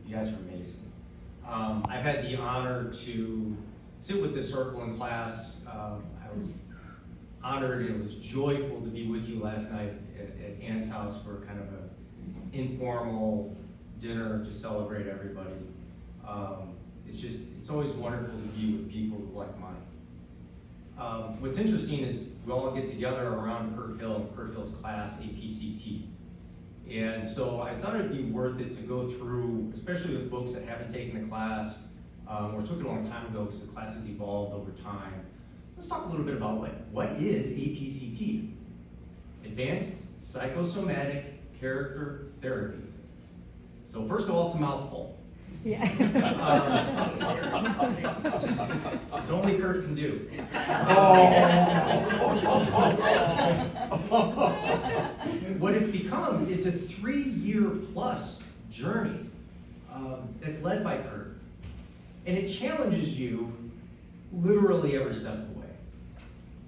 You guys are amazing. I've had the honor to sit with this circle in class. I was honored and it was joyful to be with you last night at Ann's house for kind of an informal dinner to celebrate everybody. It's always wonderful to be with people like mine. What's interesting is we all get together around Kurt Hill and Kurt Hill's class, APCT. And so I thought it'd be worth it to go through, especially with folks that haven't taken the class, or took it a long time ago because the class has evolved over time. Let's talk a little bit about what is APCT? Advanced Psychosomatic Character Therapy. So first of all, it's a mouthful. Yeah. It's only Kurt can do. What it's become, it's a 3-year plus journey that's led by Kurt. And it challenges you literally every step of the way.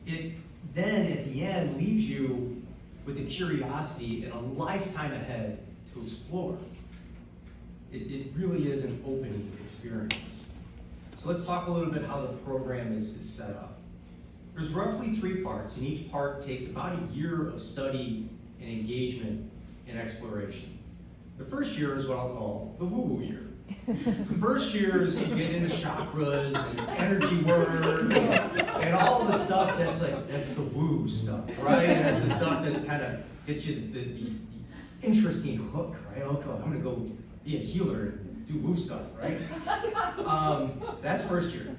It then, at the end, leaves you with a curiosity and a lifetime ahead to explore. It really is an opening experience. So let's talk a little bit how the program is set up. There's roughly 3 parts, and each part takes about a year of study and engagement and exploration. The first year is what I'll call the woo-woo year. The first year is you get into chakras and energy work and all the stuff that's the woo stuff, right? And that's the stuff that kind of gets you the interesting hook, right? Okay, I'm gonna go be a healer and do woo stuff, right? That's first year.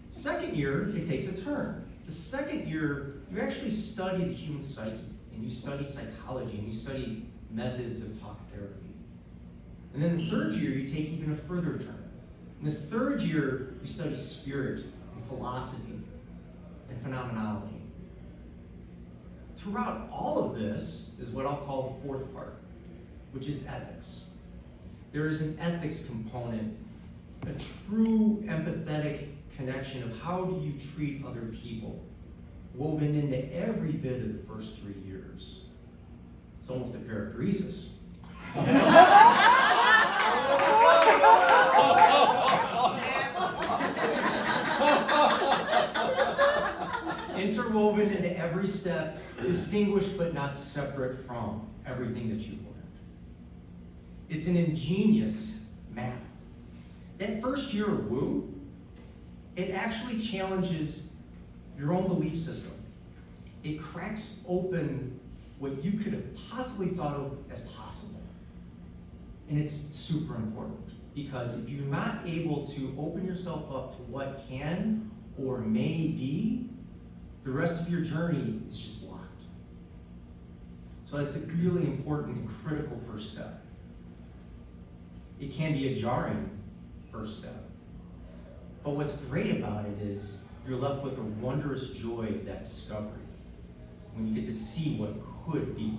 Second year, it takes a turn. The second year, you actually study the human psyche, and you study psychology, and you study methods of talk therapy. And then the third year, you take even a further turn. In the third year, you study spirit and philosophy and phenomenology. Throughout all of this is what I'll call the fourth part, which is ethics. There is an ethics component, a true empathetic connection of how do you treat other people, woven into every bit of the first 3 years. It's almost a perichoresis. Interwoven into every step, distinguished but not separate from everything that you've learned. It's an ingenious map. That first year of woo, it actually challenges your own belief system. It cracks open what you could have possibly thought of as possible. And it's super important because if you're not able to open yourself up to what can or may be, the rest of your journey is just blocked. So that's a really important and critical first step. It can be a jarring first step. But what's great about it is you're left with a wondrous joy of that discovery when you get to see what could be.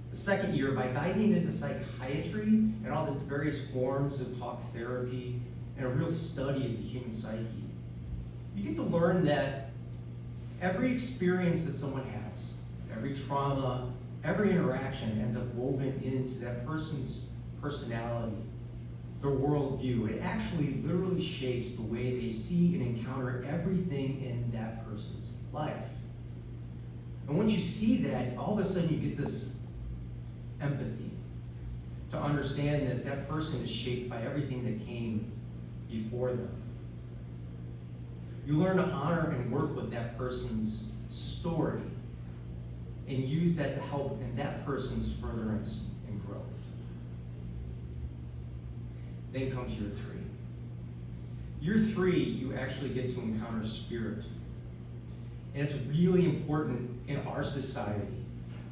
The second year, by diving into psychiatry and all the various forms of talk therapy and a real study of the human psyche, you get to learn that every experience that someone has, every trauma, every interaction ends up woven into that person's personality, their worldview. It actually literally shapes the way they see and encounter everything in that person's life. And once you see that, all of a sudden you get this empathy to understand that that person is shaped by everything that came before them. You learn to honor and work with that person's story and use that to help in that person's furtherance and growth. Then comes year 3. Year 3, you actually get to encounter spirit. And it's really important in our society.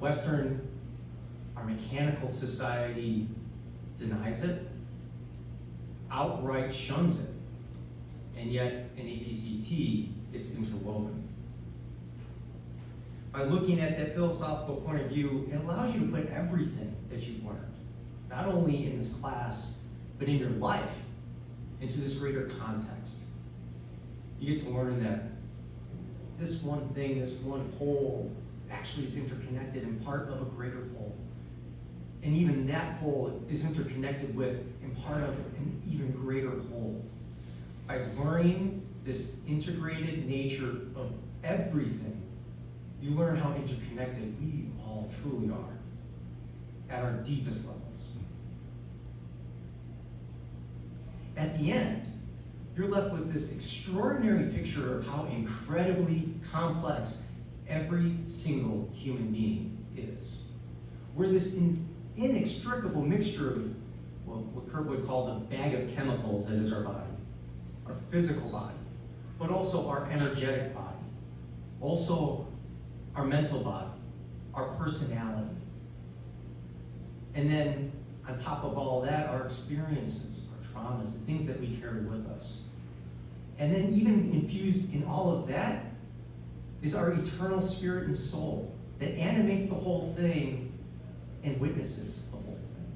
Our mechanical society denies it, outright shuns it. And yet, in APCT, it's interwoven. By looking at that philosophical point of view, it allows you to put everything that you've learned, not only in this class, but in your life, into this greater context. You get to learn that this one thing, this one whole, actually is interconnected and part of a greater whole. And even that whole is interconnected with and part of an even greater whole. By learning this integrated nature of everything, you learn how interconnected we all truly are at our deepest levels. At the end, you're left with this extraordinary picture of how incredibly complex every single human being is. We're this inextricable mixture of what Kurt would call the bag of chemicals that is our body, our physical body, but also our energetic body, also our mental body, our personality. And then on top of all that, our experiences, our traumas, the things that we carry with us. And then even infused in all of that is our eternal spirit and soul that animates the whole thing and witnesses the whole thing.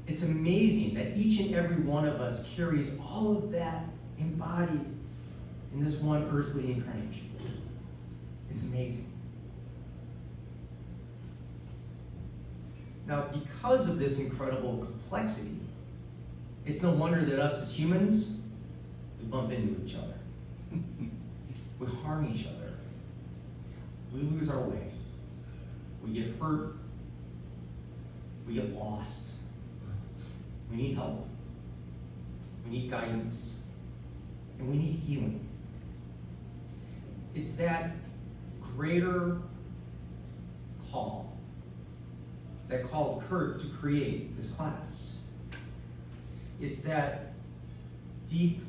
It's amazing that each and every one of us carries all of that embodied in this one earthly incarnation. It's amazing. Now, because of this incredible complexity, it's no wonder that us as humans, we bump into each other. We harm each other. We lose our way. We get hurt. We get lost. We need help. We need guidance. And we need healing. It's that greater call that called Kurt to create this class. It's that deep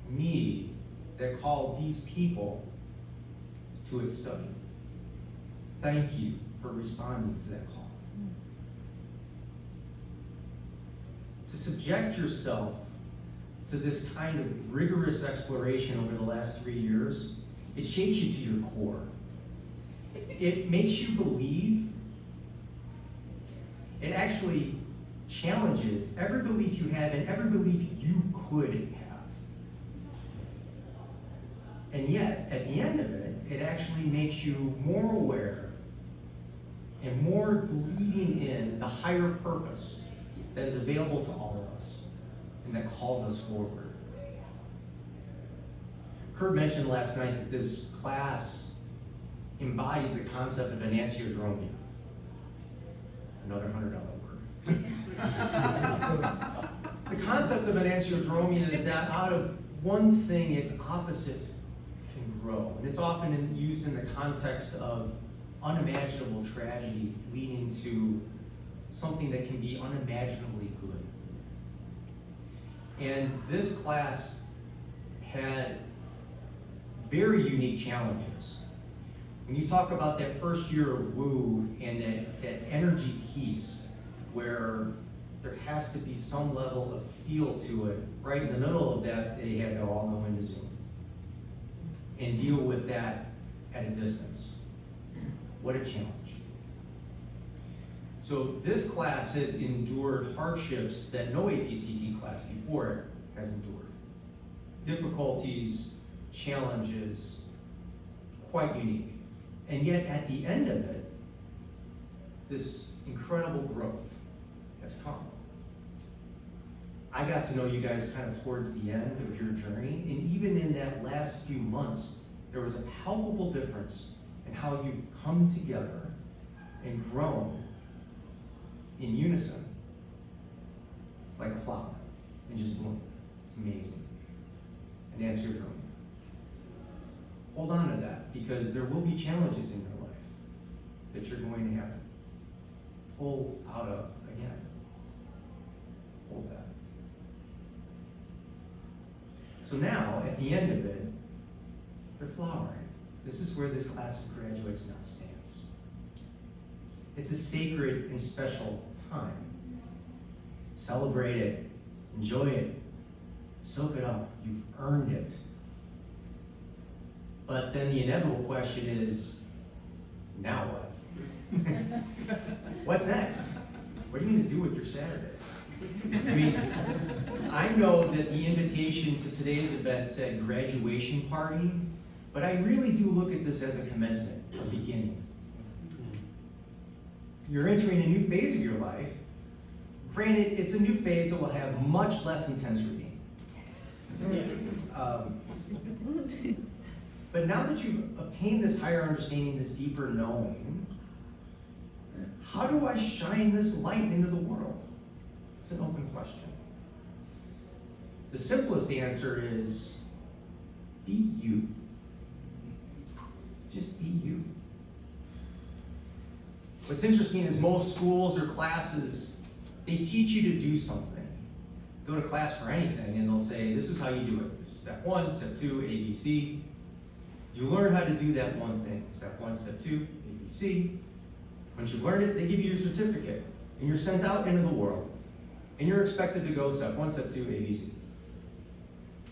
need that called these people to its study. Thank you for responding to that call. To subject yourself to this kind of rigorous exploration over the last 3 years, it shapes you to your core. It makes you believe. It actually challenges every belief you have and every belief you could have. And yet, at the end of it, it actually makes you more aware and more believing in the higher purpose that is available to all of us and that calls us forward. Kurt mentioned last night that this class embodies the concept of enantiodromia. Another $100 word. The concept of enantiodromia is that out of one thing, its opposite can grow. And it's often used in the context of unimaginable tragedy leading to something that can be unimaginably good. And this class had very unique challenges. When you talk about that first year of Woo and that energy piece where there has to be some level of feel to it, right in the middle of that, they had to all go into Zoom and deal with that at a distance. What a challenge. So this class has endured hardships that no APCT class before it has endured. Difficulties, challenges, quite unique. And yet at the end of it, this incredible growth has come. I got to know you guys kind of towards the end of your journey, and even in that last few months, there was a palpable difference in how you've come together and grown in unison, like a flower, and just bloom. It's amazing. And answer your drum. Hold on to that, because there will be challenges in your life that you're going to have to pull out of again. Hold that. So now, at the end of it, they're flowering. This is where this class of graduates now stands. It's a sacred and special time. Celebrate it, enjoy it, soak it up. You've earned it. But then the inevitable question is, now what? What's next? What are you going to do with your Saturdays? I mean, I know that the invitation to today's event said graduation party, but I really do look at this as a commencement, a beginning. you're entering a new phase of your life. Granted, it's a new phase that will have much less intense routine. But now that you've obtained this higher understanding, this deeper knowing, how do I shine this light into the world? It's an open question. The simplest answer is be you. Just be you. What's interesting is most schools or classes, they teach you to do something. Go to class for anything and they'll say, this is how you do it. This is step 1, step 2, ABC. You learn how to do that one thing. Step 1, step 2, ABC. Once you've learned it, they give you your certificate and you're sent out into the world. And you're expected to go step 1, step 2, ABC.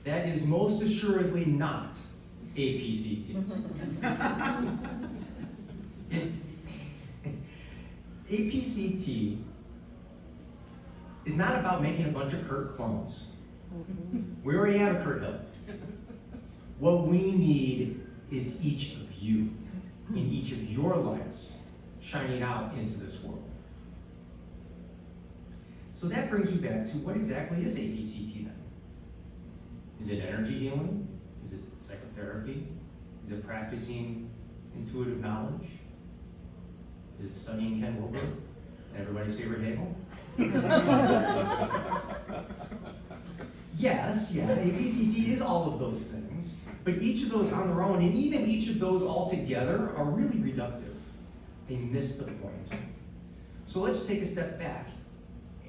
That is most assuredly not APCT. APCT is not about making a bunch of Kurt clones. We already have a Kurt Hill. What we need is each of you in each of your lights shining out into this world. So that brings me back to what exactly is APCT then? Is it energy healing? Is it psychotherapy? Is it practicing intuitive knowledge? Is it studying Ken Wilber and everybody's favorite Hegel? Yes, yeah, APCT is all of those things, but each of those on their own, and even each of those all together, are really reductive. They miss the point. So let's take a step back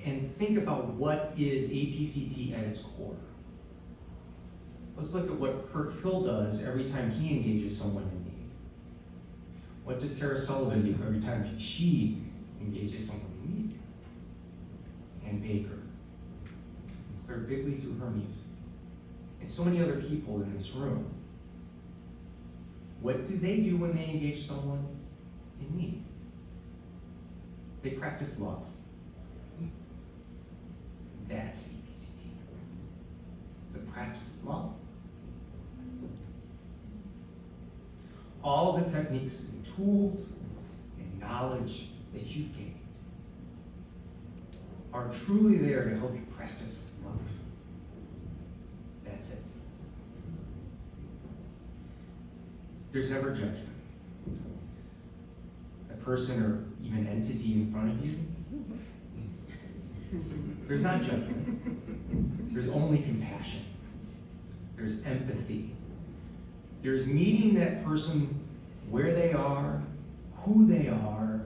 and think about what is APCT at its core. Let's look at what Kurt Hill does every time he engages someone in need. What does Tara Sullivan do every time she engages someone in need? Ann Baker, Claire Bigley through her music, and so many other people in this room. What do they do when they engage someone in need? They practice love. That's APCT. The practice of love. All the techniques and tools and knowledge that you've gained are truly there to help you practice love. That's it. There's never judgment. A person or even entity in front of you, there's not judgment. There's only compassion. There's empathy. There's meeting that person where they are, who they are,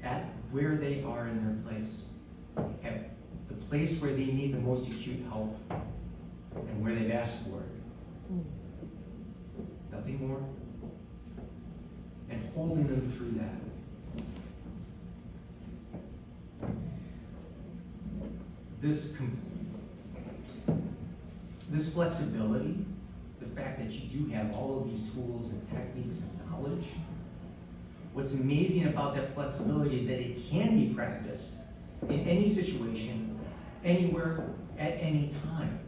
at where they are in their place, at the place where they need the most acute help, and where they've asked for it. Nothing more. And holding them through that. This flexibility, the fact that you do have all of these tools and techniques and knowledge, what's amazing about that flexibility is that it can be practiced in any situation, anywhere, at any time.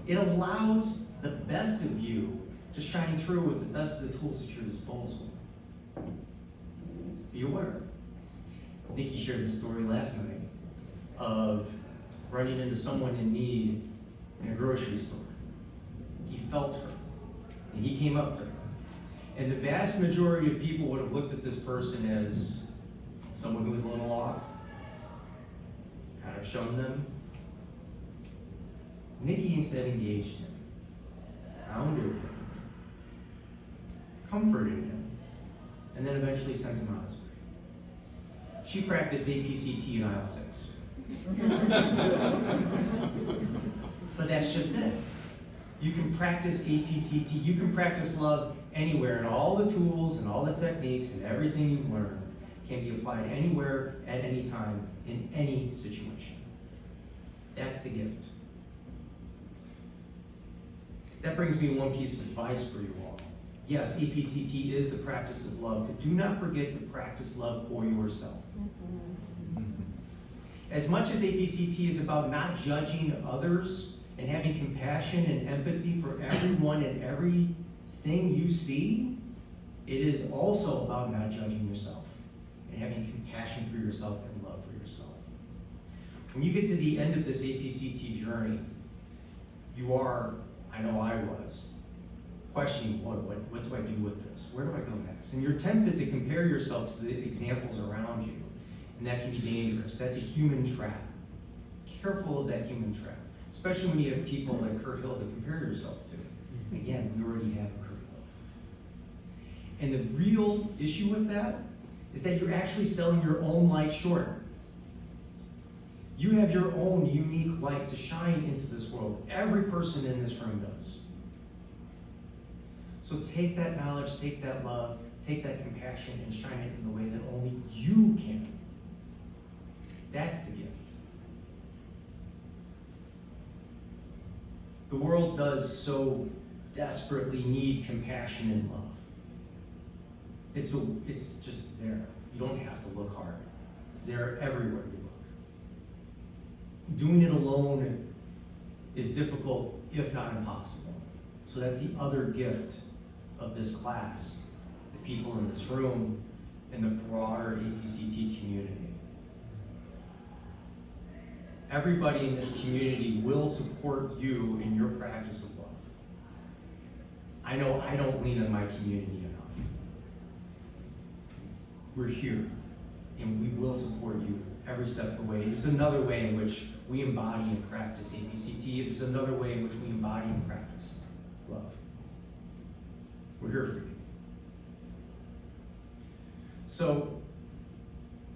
It allows the best of you to shine through with the best of the tools at your disposal. Be aware. Nikki shared the story last night of running into someone in need in a grocery store. He felt her, and he came up to her. And the vast majority of people would have looked at this person as someone who was a little off, kind of shunned them. Nikki instead engaged him, grounded him, comforted him, and then eventually sent him on his way. She practiced APCT in aisle 6. But that's just it. You can practice APCT, you can practice love anywhere, and all the tools and all the techniques and everything you've learned can be applied anywhere, at any time, in any situation. That's the gift. That brings me one piece of advice for you all. Yes, APCT is the practice of love, but do not forget to practice love for yourself. As much as APCT is about not judging others and having compassion and empathy for everyone and everything you see, it is also about not judging yourself and and having compassion for yourself and love for yourself. When you get to the end of this APCT journey, you are, I know I was, questioning what do I do with this? Where do I go next? And you're tempted to compare yourself to the examples around you, and that can be dangerous. That's a human trap. Careful of that human trap, especially when you have people like Kurt Hill to compare yourself to. Again, we already have Kurt Hill. And the real issue with that is that you're actually selling your own light short. You have your own unique light to shine into this world. Every person in this room does. So take that knowledge, take that love, take that compassion, and shine it in the way that only you can. That's the gift. The world does so desperately need compassion and love. It's just there. You don't have to look hard. It's there everywhere you look. Doing it alone is difficult, if not impossible. So that's the other gift of this class, the people in this room, and the broader APCT community. Everybody in this community will support you in your practice of love. I know I don't lean on my community enough. We're here, and we will support you every step of the way. It's another way in which we embody and practice APCT. It's another way in which we embody and practice love. We're here for you. So,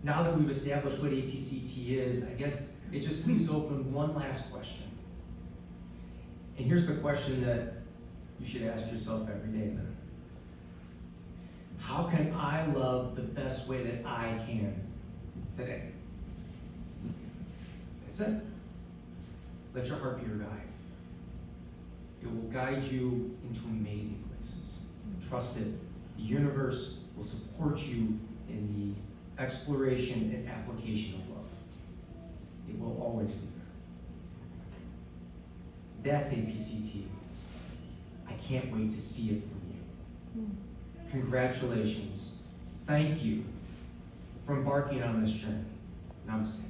now that we've established what APCT is, I guess it just leaves open one last question. And here's the question that you should ask yourself every day then. How can I love the best way that I can today? That's it. Let your heart be your guide. It will guide you into amazing places. Trust it. The universe will support you in the exploration and application of love. It will always be there. That's APCT. I can't wait to see it from you. Congratulations. Thank you for embarking on this journey. Namaste.